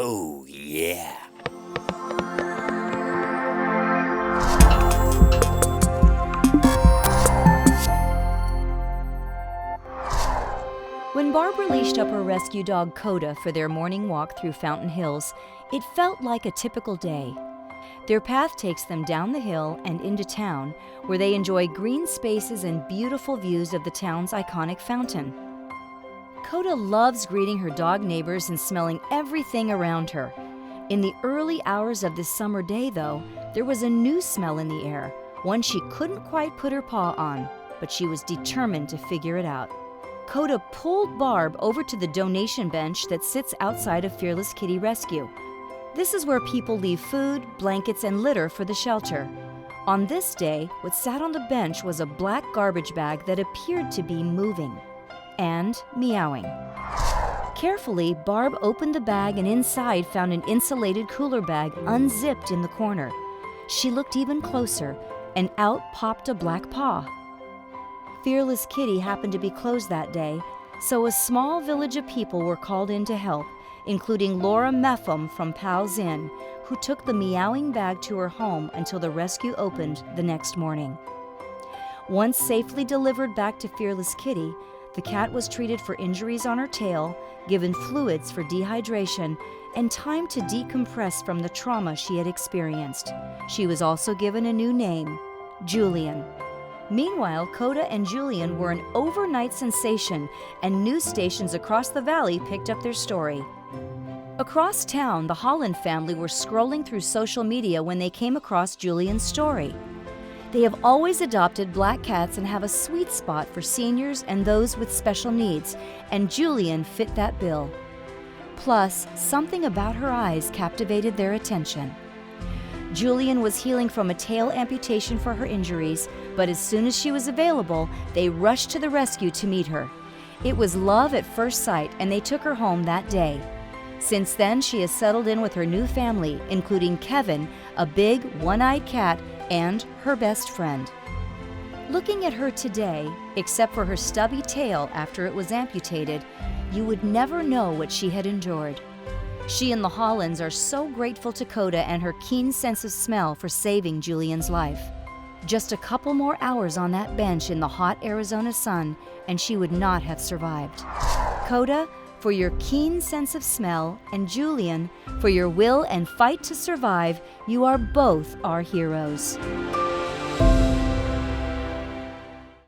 Oh, yeah. When Barbara leashed up her rescue dog Koda for their morning walk through Fountain Hills, it felt like a typical day. Their path takes them down the hill and into town, where they enjoy green spaces and beautiful views of the town's iconic fountain. Koda loves greeting her dog neighbors and smelling everything around her. In the early hours of this summer day, though, there was a new smell in the air, one she couldn't quite put her paw on, but she was determined to figure it out. Koda pulled Barb over to the donation bench that sits outside of Fearless Kitty Rescue. This is where people leave food, blankets, and litter for the shelter. On this day, what sat on the bench was a black garbage bag that appeared to be moving and meowing. Carefully, Barb opened the bag and inside found an insulated cooler bag unzipped in the corner. She looked even closer, and out popped a black paw. Fearless Kitty happened to be closed that day, so a small village of people were called in to help, including Laura Meffam from Pal's Inn, who took the meowing bag to her home until the rescue opened the next morning. Once safely delivered back to Fearless Kitty, the cat was treated for injuries on her tail, given fluids for dehydration, and time to decompress from the trauma she had experienced. She was also given a new name, Juliane. Meanwhile, Koda and Juliane were an overnight sensation, and news stations across the valley picked up their story. Across town, the Holland family were scrolling through social media when they came across Juliane's story. They have always adopted black cats and have a sweet spot for seniors and those with special needs, and Juliane fit that bill. Plus, something about her eyes captivated their attention. Juliane was healing from a tail amputation for her injuries, but as soon as she was available, they rushed to the rescue to meet her. It was love at first sight, and they took her home that day. Since then, she has settled in with her new family, including Kevin, a big, one-eyed cat, and her best friend. Looking at her today, except for her stubby tail after it was amputated, you would never know what she had endured. She and the Hollands are so grateful to Koda and her keen sense of smell for saving Juliane's life. Just a couple more hours on that bench in the hot Arizona sun, and she would not have survived. Koda, for your keen sense of smell, and Juliane, for your will and fight to survive, you are both our heroes.